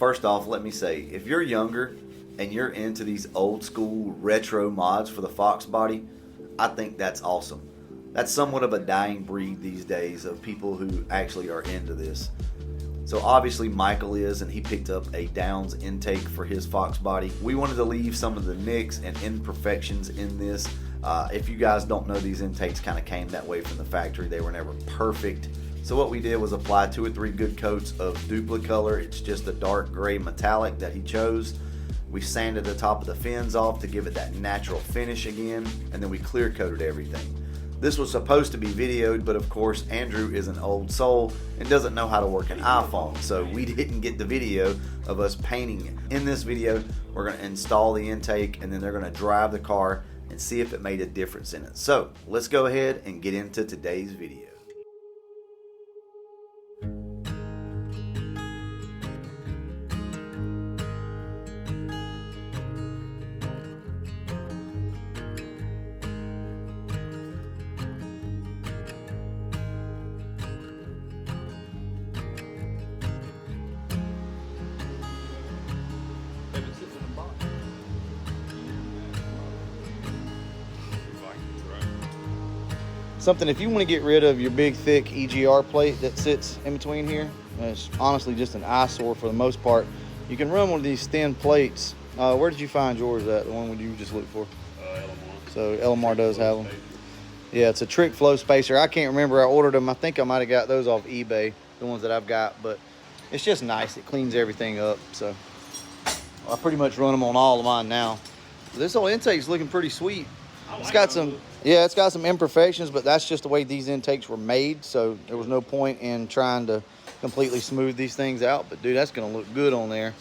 First off, let me say, if you're younger and you're into these old school retro mods for the Foxbody, I think that's awesome. That's somewhat of a dying breed these days of people who actually are into this. So obviously Michael is, and he picked up a Downs intake for his Foxbody. We wanted to leave some of the nicks and imperfections in this. If you guys don't know, these intakes kind of came that way from the factory. They were never perfect. So what we did was apply 2 or 3 good coats of Duplicolor. It's just a dark gray metallic that he chose. We sanded the top of the fins off to give it that natural finish again, and then we clear coated everything. This was supposed to be videoed, but of course Andrew is an old soul and doesn't know how to work an iPhone, so we didn't get the video of us painting it. In this video, we're going to install the intake, and then they're going to drive the car and see if it made a difference in it. So let's go ahead and get into today's video. Something, if you want to get rid of your big thick EGR plate that sits in between here, it's honestly just an eyesore for the most part. You can run one of these thin plates. Where did you find yours at? The one you just looked for? LMR. So LMR does have them. Yeah, it's a trick flow spacer. I can't remember. I ordered them. I think I might have got those off eBay, the ones that I've got, but it's just nice. It cleans everything up. So I pretty much run them on all of mine now. This whole intake's looking pretty sweet. It's got some, yeah, it's got some imperfections, but that's just the way these intakes were made. So there was no point in trying to completely smooth these things out. But dude, that's gonna look good on there.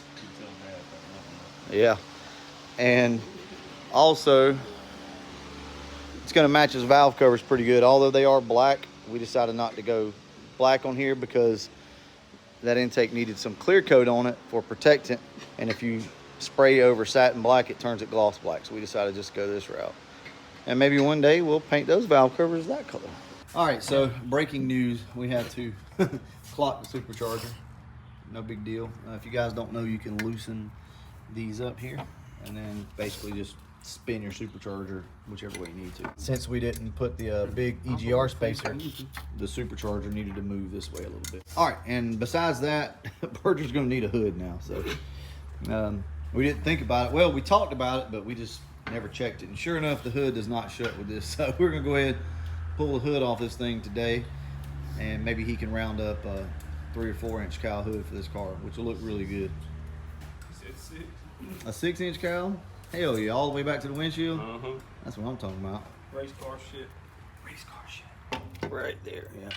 Yeah, and also it's gonna match his valve covers pretty good. Although they are black, we decided not to go black on here because that intake needed some clear coat on it for protectant. And if you spray over satin black, it turns it gloss black. So we decided just to go this route. And maybe one day we'll paint those valve covers that color. All right, so breaking news. We had to clock the supercharger. No big deal. If you guys don't know, you can loosen these up here and then basically just spin your supercharger whichever way you need to. Since we didn't put the big EGR spacer, the supercharger needed to move this way a little bit. All right, and besides that, Berger's gonna need a hood now. So we didn't think about it. Well, we talked about it, but we just never checked it. And sure enough, the hood does not shut with this. So we're gonna go ahead and pull the hood off this thing today, and maybe he can round up a 3 or 4 inch cowl hood for this car, which will look really good. A 6-inch cowl? Hell yeah, all the way back to the windshield? That's what I'm talking about. Race car shit. Race car shit. Right there, yeah.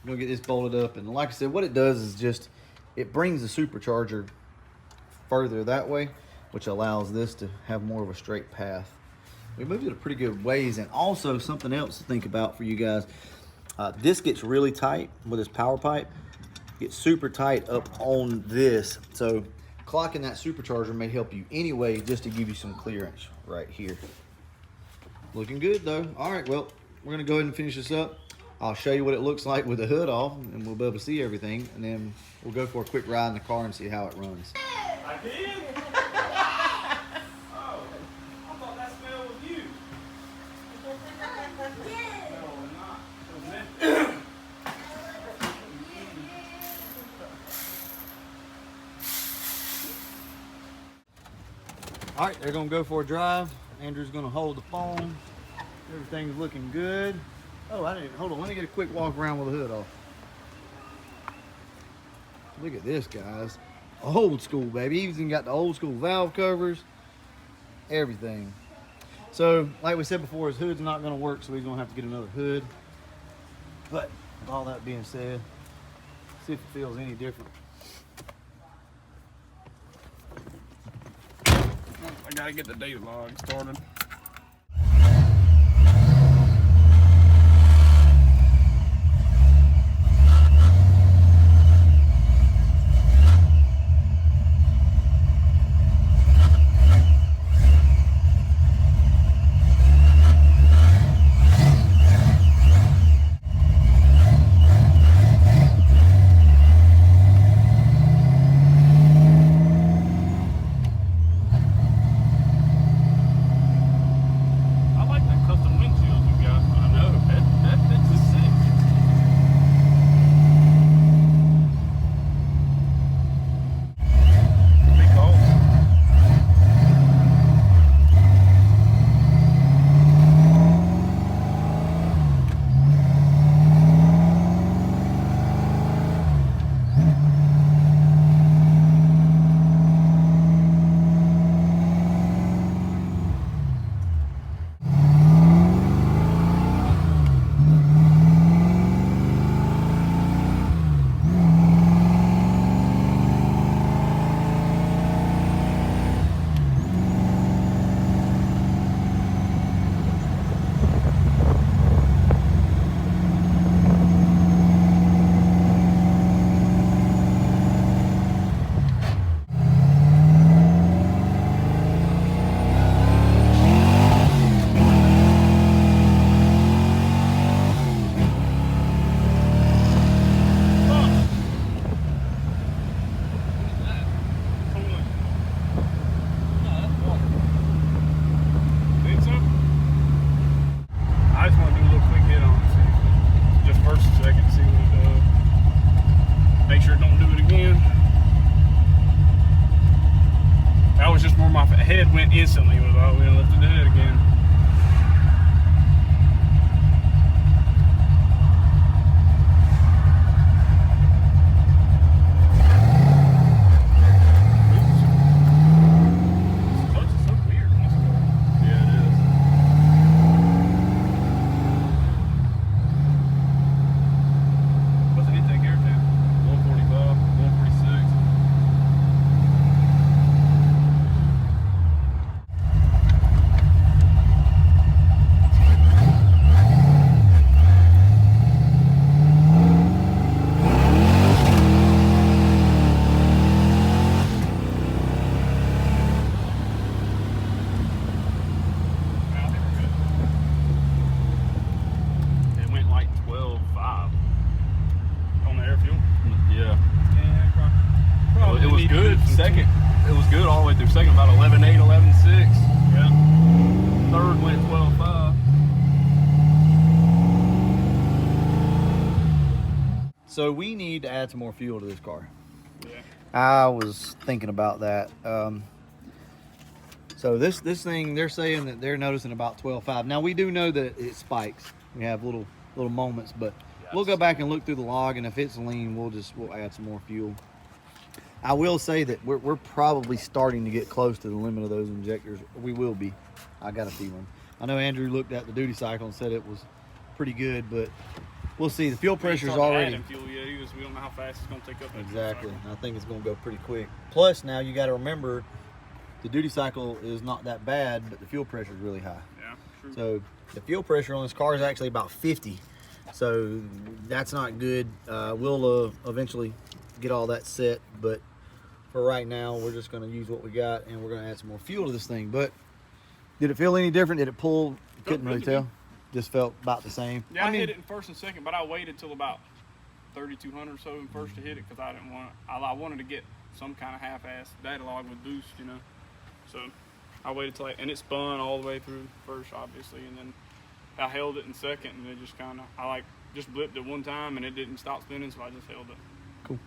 I'm gonna get this bolted up, and like I said, what it does is just, it brings the supercharger further that way, which allows this to have more of a straight path. We moved it a pretty good ways. And also something else to think about for you guys, this gets really tight with this power pipe. It gets super tight up on this. So clocking that supercharger may help you anyway, just to give you some clearance right here. Looking good though. All right, well, we're gonna go ahead and finish this up. I'll show you what it looks like with the hood off, and we'll be able to see everything. And then we'll go for a quick ride in the car and see how it runs. I did? All right, they're gonna go for a drive. Andrew's gonna hold the phone. Everything's looking good. Oh, hold on, let me get a quick walk around with the hood off. Look at this, guys. Old school, baby. He's even got the old school valve covers, everything. So, like we said before, his hood's not gonna work, so he's gonna have to get another hood. But with all that being said, see if it feels any different. I gotta get the data log started. head went instantly. We lifted the head again. It was good all the way through second, about 11.8, 11.6. Yeah. Third went 12.5. So we need to add some more fuel to this car. Yeah. I was thinking about that. So this thing, they're saying that they're noticing about 12.5. Now we do know that it spikes. We have little moments, but we'll go back and look through the log, and if it's lean, we'll add some more fuel. I will say that we're probably starting to get close to the limit of those injectors. We will be. I got a feeling. I know Andrew looked at the duty cycle and said it was pretty good, but we'll see. The fuel pressure's already. Fuel, yeah, we don't know how fast it's going to take up. Exactly. I think it's going to go pretty quick. Plus, now you got to remember, the duty cycle is not that bad, but the fuel pressure is really high. Yeah, true. So the fuel pressure on this car is actually about 50. So that's not good. We'll eventually get all that set, but for right now we're just going to use what we got, and we're going to add some more fuel to this thing. But did it feel any different? Did it pull? Couldn't really tell. Just felt about the same. Yeah, I hit it in first and second, but I waited till about 3,200 or so in first to hit it, because I wanted to get some kind of half-ass data log with boost, you know. So I waited till and it spun all the way through first, obviously, and then I held it in second, and it just kind of just blipped it one time and it didn't stop spinning, so I just held it. Cool.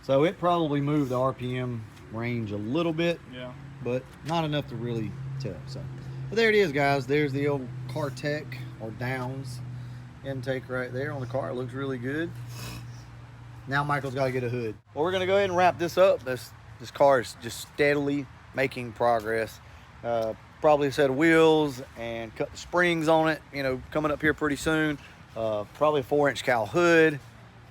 So it probably moved the RPM range a little bit, yeah, but not enough to really tell. So, but there it is, guys. There's the old CarTech or Downs intake right there on the car. It looks really good. Now Michael's got to get a hood. Well, we're gonna go ahead and wrap this up. This car is just steadily making progress. Probably a set of wheels and cut the springs on it, you know, coming up here pretty soon. Probably a 4-inch cowl hood.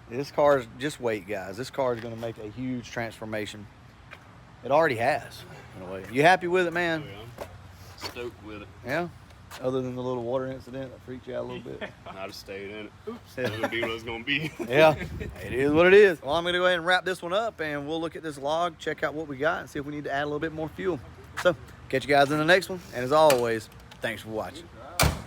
This car is just wait, guys. This car is going to make a huge transformation. It already has, in a way. You happy with it, man? Oh, yeah. I'm stoked with it. Yeah? Other than the little water incident that freaked you out a little bit. I just stayed in it. Oops. It was going to be what it was going to be. Yeah, it is what it is. Well, I'm going to go ahead and wrap this one up, and we'll look at this log, check out what we got, and see if we need to add a little bit more fuel. So, catch you guys in the next one. And as always, thanks for watching.